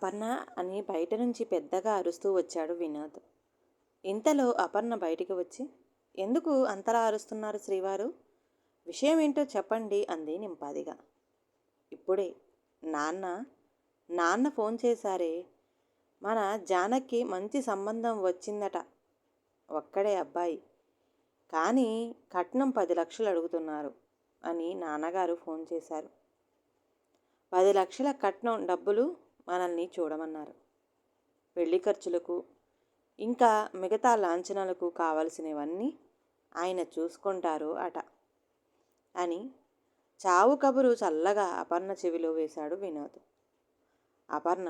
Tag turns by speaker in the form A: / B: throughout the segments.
A: అపర్ణ అని బయట నుంచి పెద్దగా అరుస్తూ వచ్చాడు వినోద్. ఇంతలో అపర్ణ బయటికి వచ్చి, ఎందుకు అంతలా అరుస్తున్నారు శ్రీవారు? విషయం ఏంటో చెప్పండి అంది నింపాదిగా. ఇప్పుడే నాన్న నాన్న ఫోన్ చేశారే, మన జానకి మంచి సంబంధం వచ్చిందట. ఒక్కడే అబ్బాయి, కానీ కట్నం 10 లక్షలు అడుగుతున్నారు అని నాన్నగారు ఫోన్ చేశారు. 10 లక్షల కట్నం డబ్బులు మనల్ని చూడమన్నారు. పెళ్లి ఖర్చులకు ఇంకా మిగతా లాంఛనాలకు కావలసినవన్నీ ఆయన చూసుకుంటారు అట అని చావు కబురు చల్లగా అపర్ణ చెవిలో వేశాడు వినోద్. అపర్ణ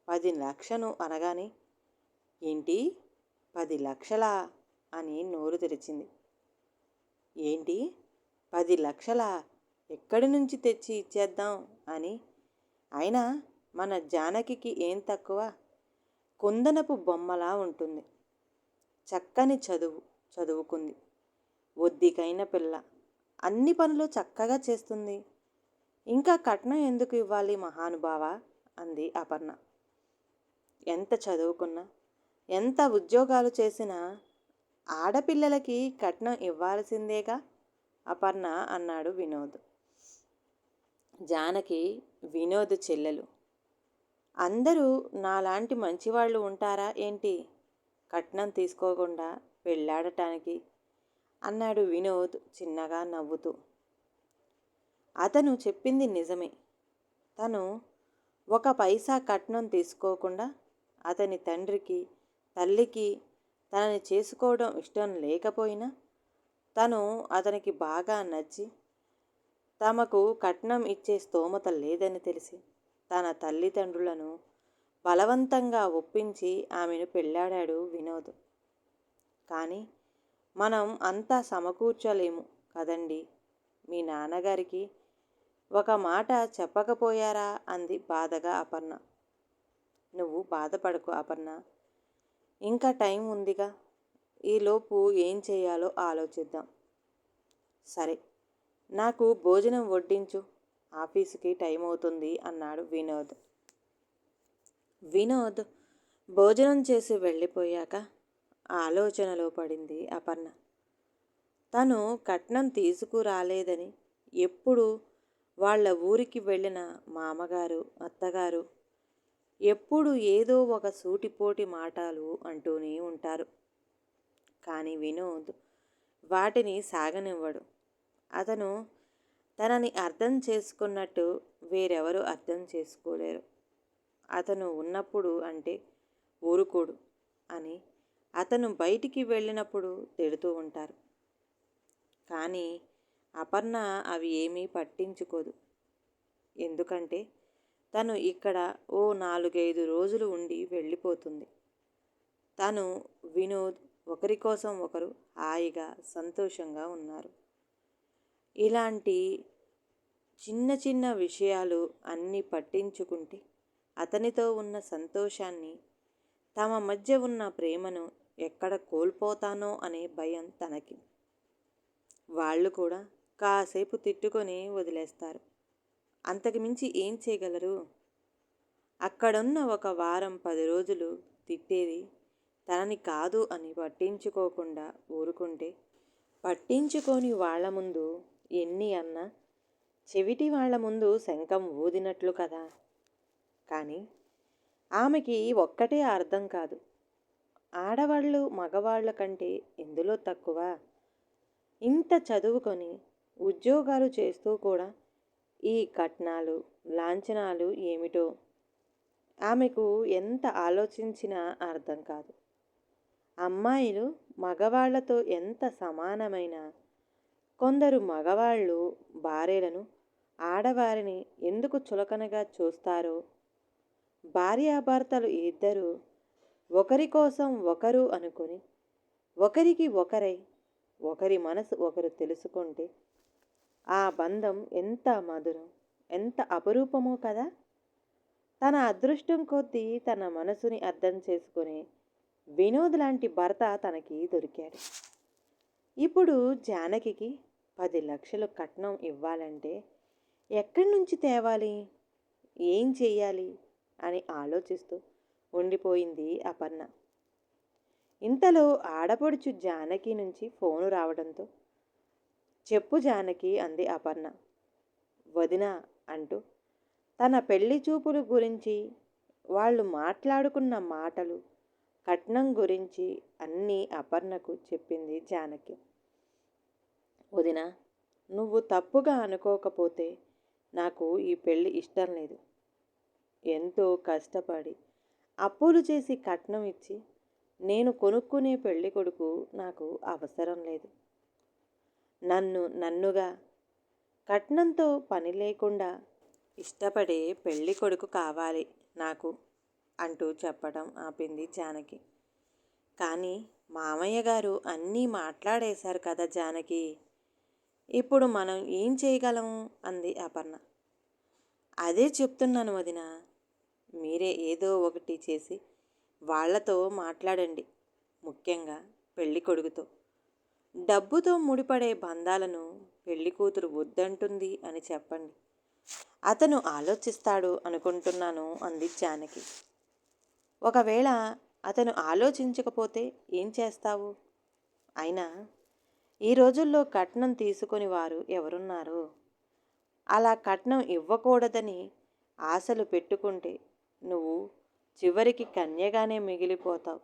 A: 10 లక్షలు అనగానే, ఏంటి 10 లక్షలా అని నోరు తెరిచింది. ఏంటి 10 లక్షలా? ఎక్కడి నుంచి తెచ్చి ఇచ్చేద్దాం అని. అయినా మన జానకికి ఏం తక్కువ? కుందనపు బొమ్మలా ఉంటుంది. చక్కని చదువుకుంది. ఒద్దికైన పిల్ల. అన్ని పనులు చక్కగా చేస్తుంది. ఇంకా కట్నం ఎందుకు ఇవ్వాలి మహానుభావా అంది అపర్ణ. ఎంత చదువుకున్నా, ఎంత ఉద్యోగాలు చేసినా ఆడపిల్లలకి కట్నం ఇవ్వాల్సిందేగా అపర్ణ అన్నాడు వినోద్. జానకి వినోద్ చెల్లెలు. అందరూ నాలాంటి మంచివాళ్ళు ఉంటారా ఏంటి కట్నం తీసుకోకుండా పెళ్ళాడటానికి అన్నాడు వినోద్ చిన్నగా నవ్వుతూ. అతను చెప్పింది నిజమే. తను 1 పైసా కట్నం తీసుకోకుండా అతని తండ్రికి తల్లికి తనని చేసుకోవడం ఇష్టం లేకపోయినా తను అతనికి బాగా నచ్చి తమకు కట్నం ఇచ్చే స్తోమత లేదని తెలిసి తన తల్లిదండ్రులను బలవంతంగా ఒప్పించి ఆమెను పెళ్ళాడాడు వినోద్. కానీ మనం అంతా సమకూర్చలేము కదండి. మీ నాన్నగారికి ఒక మాట చెప్పకపోయారా అంది బాధగా అపర్ణ. నువ్వు బాధపడకు అపర్ణ, ఇంకా టైం ఉందిగా. ఈలోపు ఏం చేయాలో ఆలోచిద్దాం. సరే, నాకు భోజనం వడ్డించు, ఆఫీసుకి టైం అవుతుంది అన్నాడు వినోద్. వినోద్ భోజనం చేసి వెళ్ళిపోయాక ఆలోచనలో పడింది అపర్ణ. తను కట్నం తీసుకురాలేదని ఎప్పుడు వాళ్ళ ఊరికి వెళ్ళిన మామగారు అత్తగారు ఎప్పుడు ఏదో ఒక సూటిపోటి మాటలు అంటూనే ఉంటారు. కానీ వినోద్ వాటిని సాగనివ్వడు. అతను తనని అర్థం చేసుకున్నట్టు వేరెవరు అర్థం చేసుకోలేరు. అతను ఉన్నప్పుడు అంటే ఊరుకోడు అని అతను బయటికి వెళ్ళినప్పుడు తిడుతూ ఉంటారు. కానీ అపర్ణ అవి ఏమీ పట్టించుకోదు. ఎందుకంటే తను ఇక్కడ ఓ 4-5 రోజులు ఉండి వెళ్ళిపోతుంది. తను వినోద్ ఒకరి కోసం ఒకరు హాయిగా సంతోషంగా ఉన్నారు. ఇలాంటి చిన్న చిన్న విషయాలు అన్నీ పట్టించుకుంటే అతనితో ఉన్న సంతోషాన్ని, తమ మధ్య ఉన్న ప్రేమను ఎక్కడ కోల్పోతానో అనే భయం తనకి. వాళ్ళు కూడా కాసేపు తిట్టుకొని వదిలేస్తారు. అంతకుమించి ఏం చేయగలరు? అక్కడున్న 1 వారం 10 రోజులు తిట్టేది తనని కాదు అని పట్టించుకోకుండా ఊరుకుంటే, పట్టించుకొని వాళ్ళ ముందు ఎన్ని అన్నా చెవిటి వాళ్ళ ముందు శంఖం ఊదినట్లు కదా. కానీ ఆమెకి ఒక్కటే అర్థం కాదు. ఆడవాళ్ళు మగవాళ్ళ కంటే ఎందులో తక్కువ? ఇంత చదువుకొని ఉద్యోగాలు చేస్తూ కూడా ఈ కట్నాలు లాంఛనాలు ఏమిటో ఆమెకు ఎంత ఆలోచించినా అర్థం కాదు. అమ్మాయిలు మగవాళ్లతో ఎంత సమానమైన కొందరు మగవాళ్ళు భార్యలను ఆడవారిని ఎందుకు చులకనగా చూస్తారో, భార్యాభర్తలు ఇద్దరూ ఒకరి కోసం ఒకరు అనుకొని ఒకరికి ఒకరై ఒకరి మనసు ఒకరు తెలుసుకుంటే ఆ బంధం ఎంత మధురం, ఎంత అపురూపమో కదా. తన అదృష్టం కొద్దీ తన మనసుని అర్థం చేసుకునే వినోద్ లాంటి భర్త తనకి దొరికాడు. ఇప్పుడు జానకికి 10 లక్షలు కట్నం ఇవ్వాలంటే ఎక్కడి నుంచి తేవాలి? ఏం చెయ్యాలి? అని ఆలోచిస్తూ ఉండిపోయింది అపర్ణ. ఇంతలో ఆడపడుచు జానకి నుంచి ఫోను రావడంతో, చెప్పు జానకి అంది అపర్ణ. వదినా అంటూ తన పెళ్లి చూపులు గురించి, వాళ్ళు మాట్లాడుకున్న మాటలు, కట్నం గురించి అన్నీ అపర్ణకు చెప్పింది జానకి. వదినా, నువ్వు తప్పుగా అనుకోకపోతే నాకు ఈ పెళ్ళి ఇష్టం లేదు. ఎంతో కష్టపడి అప్పులు చేసి కట్నం ఇచ్చి నేను కొనుక్కునే పెళ్లి కొడుకు నాకు అవసరం లేదు. నన్నుగా కట్నంతో పని లేకుండా ఇష్టపడే పెళ్లి కొడుకు కావాలి నాకు అంటూ చెప్పడం ఆపింది జానకి. కానీ మామయ్య గారు అన్నీ మాట్లాడేశారు కదా జానకి, ఇప్పుడు మనం ఏం చేయగలము అంది అపర్ణ. అదే చెప్తున్నాను వదినా, మీరే ఏదో ఒకటి చేసి వాళ్లతో మాట్లాడండి. ముఖ్యంగా పెళ్లి కొడుకుతో. డబ్బుతో ముడిపడే బంధాలను పెళ్లి కూతురు వద్దంటుంది అని చెప్పండి. అతను ఆలోచిస్తాడు అనుకుంటున్నాను అంది జానకి. ఒకవేళ అతను ఆలోచించకపోతే ఏం చేస్తావు? అయినా ఈ రోజుల్లో కట్నం తీసుకొని వారు ఎవరున్నారు? అలా కట్నం ఇవ్వకూడదని ఆశలు పెట్టుకుంటే నువ్వు చివరికి కన్యగానే మిగిలిపోతావు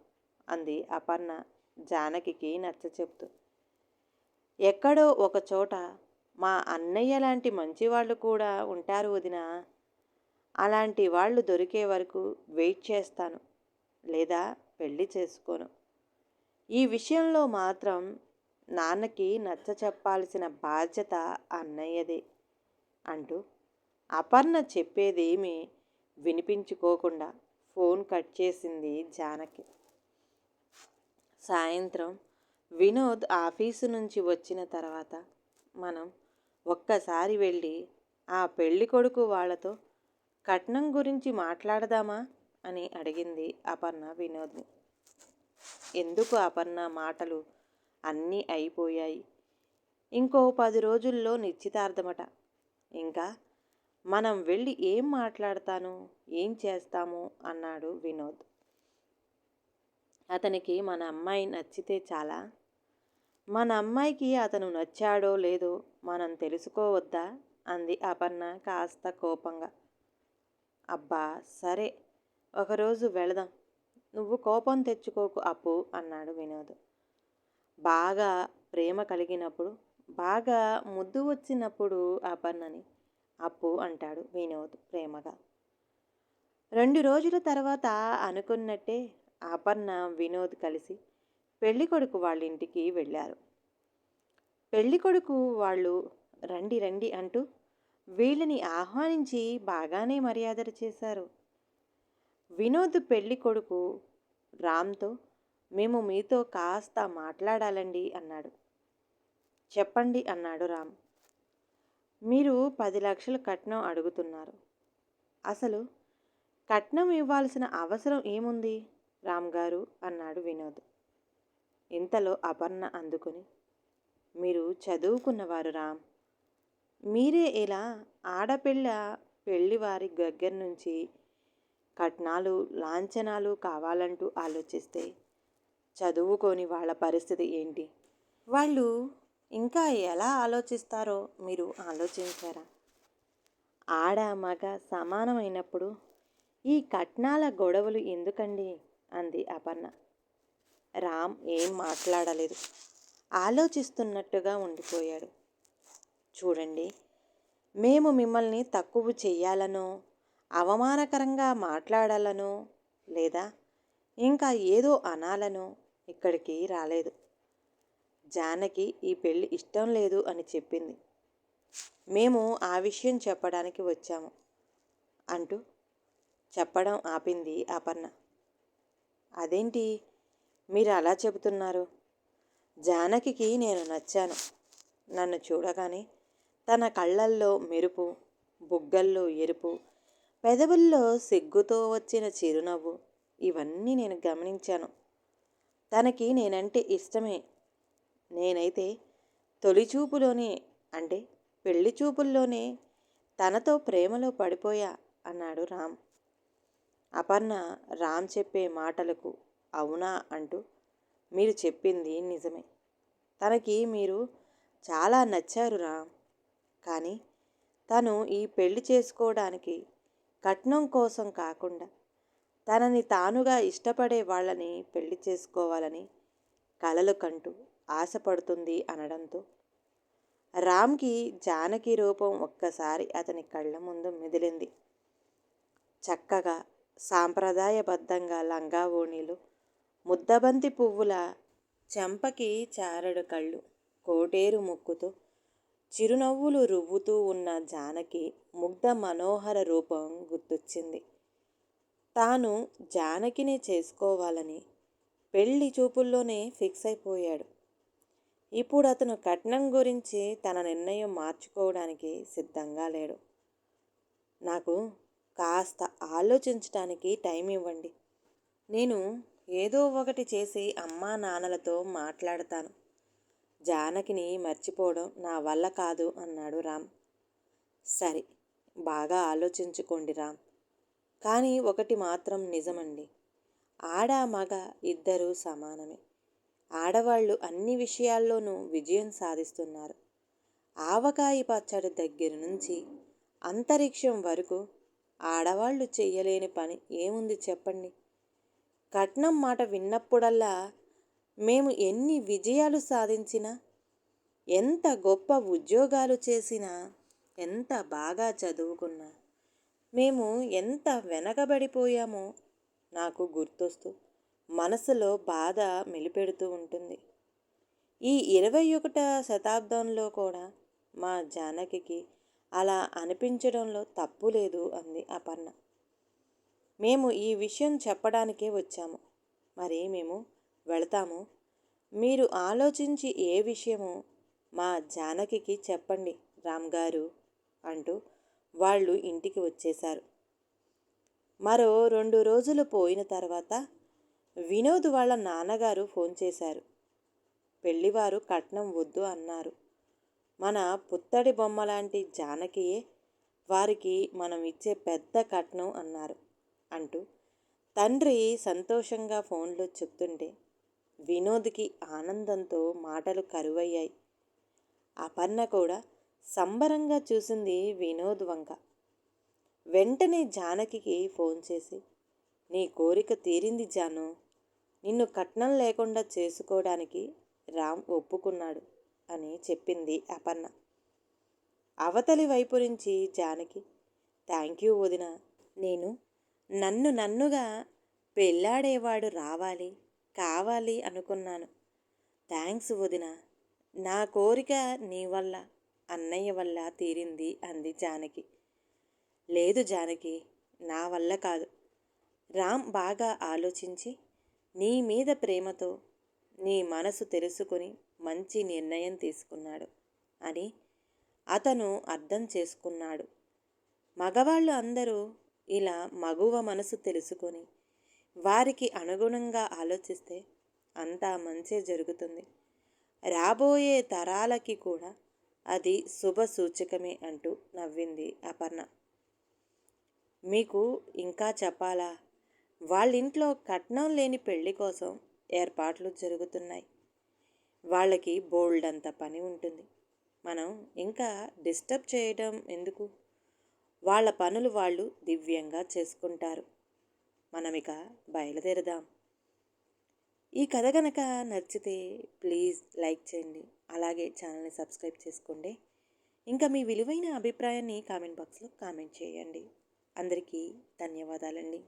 A: అంది అపర్ణ జానకికి నచ్చచెప్తూ. ఎక్కడో ఒకచోట మా అన్నయ్య లాంటి మంచివాళ్ళు కూడా ఉంటారు వదినా. అలాంటి వాళ్ళు దొరికే వరకు వెయిట్ చేస్తాను, లేదా పెళ్లి చేసుకోను. ఈ విషయంలో మాత్రం నాన్నకి నచ్చ చెప్పాల్సిన బాధ్యత అన్నయ్యదే అంటూ అపర్ణ చెప్పేదేమీ వినిపించుకోకుండా ఫోన్ కట్ చేసింది జానకి. సాయంత్రం వినోద్ ఆఫీసు నుంచి వచ్చిన తర్వాత మనం ఒక్కసారి వెళ్ళి ఆ పెళ్లి కొడుకు వాళ్ళతో కట్నం గురించి మాట్లాడదామా అని అడిగింది అపర్ణ వినోద్ని. ఎందుకు అపర్ణ, మాటలు అన్నీ అయిపోయాయి. ఇంకో 10 రోజుల్లో నిశ్చితార్థమట. ఇంకా మనం వెళ్ళి ఏం మాట్లాడతాను, ఏం చేస్తాము అన్నాడు వినోద్. అతనికి మన అమ్మాయి నచ్చితే చాలా? మన అమ్మాయికి అతను నచ్చాడో లేదో మనం తెలుసుకోవద్దా అంది అపర్ణ కాస్త కోపంగా. అబ్బా సరే, ఒకరోజు వెళదాం, నువ్వు కోపం తెచ్చుకోకు అప్పు అన్నాడు వినోద్. బాగా ప్రేమ కలిగినప్పుడు, బాగా ముద్దు వచ్చినప్పుడు అపర్ణని అప్పు అంటాడు వినోద్ ప్రేమగా. 2 రోజుల తర్వాత అనుకున్నట్టే అపర్ణ వినోద్ కలిసి పెళ్ళికొడుకు వాళ్ళ ఇంటికి వెళ్ళారు. పెళ్ళికొడుకు వాళ్ళు రండి రండి అంటూ వీళ్ళని ఆహ్వానించి బాగానే మర్యాదలు చేశారు. వినోద్ పెళ్ళి కొడుకు రామ్తో, మేము మీతో కాస్త మాట్లాడాలండి అన్నాడు. చెప్పండి అన్నాడు రామ్. మీరు 10 లక్షలు కట్నం అడుగుతున్నారు. అసలు కట్నం ఇవ్వాల్సిన అవసరం ఏముంది రామ్ గారు అన్నాడు వినోద్. ఇంతలో అపర్ణ అందుకుని, మీరు చదువుకున్నవారు రామ్, మీరే ఇలా ఆడపిల్ల పెళ్లివారి దగ్గర నుంచి కట్నాలు లాంఛనాలు కావాలంటూ ఆలోచిస్తే చదువుకోని వాళ్ళ పరిస్థితి ఏంటి? వాళ్ళు ఇంకా ఎలా ఆలోచిస్తారో మీరు ఆలోచించారా? ఆడ మగ సమానమైనప్పుడు ఈ కట్నాల గొడవలు ఎందుకండి అంది అపర్ణ. రామ్ ఏం మాట్లాడలేదు, ఆలోచిస్తున్నట్టుగా ఉండిపోయాడు. చూడండి, మేము మిమ్మల్ని తక్కువ చెయ్యాలనో, అవమానకరంగా మాట్లాడాలనో, లేదా ఇంకా ఏదో అనాలనో ఇక్కడికి రాలేదు. జానకి ఈ పెళ్ళి ఇష్టం లేదు అని చెప్పింది. మేము ఆ విషయం చెప్పడానికి వచ్చాము అంటూ చెప్పడం ఆపింది అపర్ణ. అదేంటి మీరు అలా చెబుతున్నారు? జానకికి నేను నచ్చాను. నన్ను చూడగానే తన కళ్ళల్లో మెరుపు, బుగ్గల్లో ఎరుపు, పెదవుల్లో సిగ్గుతో వచ్చిన చిరునవ్వు, ఇవన్నీ నేను గమనించాను. తనకి నేనంటే ఇష్టమే. నేనైతే తొలిచూపులోనే, అంటే పెళ్లి చూపుల్లోనే తనతో ప్రేమలో పడిపోయా అన్నాడు రామ్. అపర్ణ రామ్ చెప్పే మాటలకు అవునా అంటూ, మీరు చెప్పింది నిజమే. తనకి మీరు చాలా నచ్చారు రామ్. కానీ తను ఈ పెళ్లి చేసుకోవడానికి కట్నం కోసం కాకుండా తనని తానుగా ఇష్టపడే వాళ్ళని పెళ్లి చేసుకోవాలని కలలు కంటూ ఆశపడుతుంది అనడంతో రామ్కి జానకి రూపం ఒక్కసారి అతని కళ్ళ ముందు మెదిలింది. చక్కగా సాంప్రదాయబద్ధంగా లంగా ఓణీలు, ముద్దబంతి పువ్వుల చెంపకి చారడు కళ్ళు, కోటేరు ముక్కుతో చిరునవ్వులు రువ్వుతూ ఉన్న జానకి ముగ్ధ మనోహర రూపం గుర్తొచ్చింది. తాను జానకిని చేసుకోవాలని పెళ్లి చూపుల్లోనే ఫిక్స్ అయిపోయాడు. ఇప్పుడు అతను కట్నం గురించి తన నిర్ణయం మార్చుకోవడానికి సిద్ధంగా లేడు. నాకు కాస్త ఆలోచించటానికి టైం ఇవ్వండి. నేను ఏదో ఒకటి చేసి అమ్మా నాన్నలతో మాట్లాడతాను. జానకిని మర్చిపోవడం నా వల్ల కాదు అన్నాడు రామ్. సరే, బాగా ఆలోచించుకోండి రామ్. కానీ ఒకటి మాత్రం నిజమండి. ఆడ మగ ఇద్దరూ సమానమే. ఆడవాళ్ళు అన్ని విషయాల్లోనూ విజయం సాధిస్తున్నారు. ఆవకాయ పచ్చడి దగ్గర నుంచి అంతరిక్షం వరకు ఆడవాళ్ళు చెయ్యలేని పని ఏముంది చెప్పండి. కట్నం మాట విన్నప్పుడల్లా మేము ఎన్ని విజయాలు సాధించినా, ఎంత గొప్ప ఉద్యోగాలు చేసినా, ఎంత బాగా చదువుకున్నా మేము ఎంత వెనకబడిపోయామో నాకు గుర్తొస్తూ మనసులో బాధ మెలిపెడుతూ ఉంటుంది. ఈ 21వ శతాబ్దంలో కూడా మా జానకికి అలా అనిపించడంలో తప్పు లేదు అంది అపర్ణ. మేము ఈ విషయం చెప్పడానికే వచ్చాము. మరి మేము వెళతాము. మీరు ఆలోచించి ఏ విషయమో మా జానకికి చెప్పండి రామ్ గారు అంటూ వాళ్ళు ఇంటికి వచ్చేశారు. మరో 2 రోజులు పోయిన తర్వాత వినోద్ వాళ్ళ నాన్నగారు ఫోన్ చేశారు. పెళ్లివారు కట్నం వద్దు అన్నారు. మన పుత్తడి బొమ్మలాంటి జానకియే వారికి మనం ఇచ్చే పెద్ద కట్నం అన్నారు అంటూ తండ్రి సంతోషంగా ఫోన్లో చెప్తుంటే వినోద్కి ఆనందంతో మాటలు కరువయ్యాయి. అపర్ణ కూడా సంబరంగా చూసింది వినోద్ వంక. వెంటనే జానకికి ఫోన్ చేసి, నీ కోరిక తీరింది జాను. నిన్ను కట్నం లేకుండా చేసుకోవడానికి రామ్ ఒప్పుకున్నాడు అని చెప్పింది అపర్ణ. అవతలి వైపు నుంచి జానకి, థ్యాంక్ యూ వదిన. నేను నన్నుగా పెళ్ళాడేవాడు రావాలి కావాలి అనుకున్నాను. థ్యాంక్స్ వదిన. నా కోరిక నీ వల్ల అన్నయ్య వల్ల తీరింది అంది జానకి. లేదు జానకి, నా వల్ల కాదు. రామ్ బాగా ఆలోచించి నీ మీద ప్రేమతో నీ మనసు తెలుసుకొని మంచి నిర్ణయం తీసుకున్నాడు అని అతను అర్థం చేసుకున్నాడు. మగవాళ్ళు అందరూ ఇలా మగువ మనసు తెలుసుకొని వారికి అనుగుణంగా ఆలోచిస్తే అంతా మంచే జరుగుతుంది. రాబోయే తరాలకి కూడా అది శుభ సూచకమే అంటూ నవ్వింది అపర్ణ. మీకు ఇంకా చెప్పాలా? వాళ్ళింట్లో కట్నం లేని పెళ్లి కోసం ఏర్పాట్లు జరుగుతున్నాయి. వాళ్ళకి బోల్డంత పని ఉంటుంది. మనం ఇంకా డిస్టర్బ్ చేయడం ఎందుకు? వాళ్ళ పనులు వాళ్ళు దివ్యంగా చేసుకుంటారు. మనమిక బయలుదేరదాం. ఈ కథ కనుక నచ్చితే ప్లీజ్ లైక్ చేయండి. అలాగే ఛానల్ని సబ్స్క్రైబ్ చేసుకోండి. ఇంకా మీ విలువైన అభిప్రాయాన్ని కామెంట్ బాక్స్లో కామెంట్ చేయండి. అందరికీ ధన్యవాదాలండి.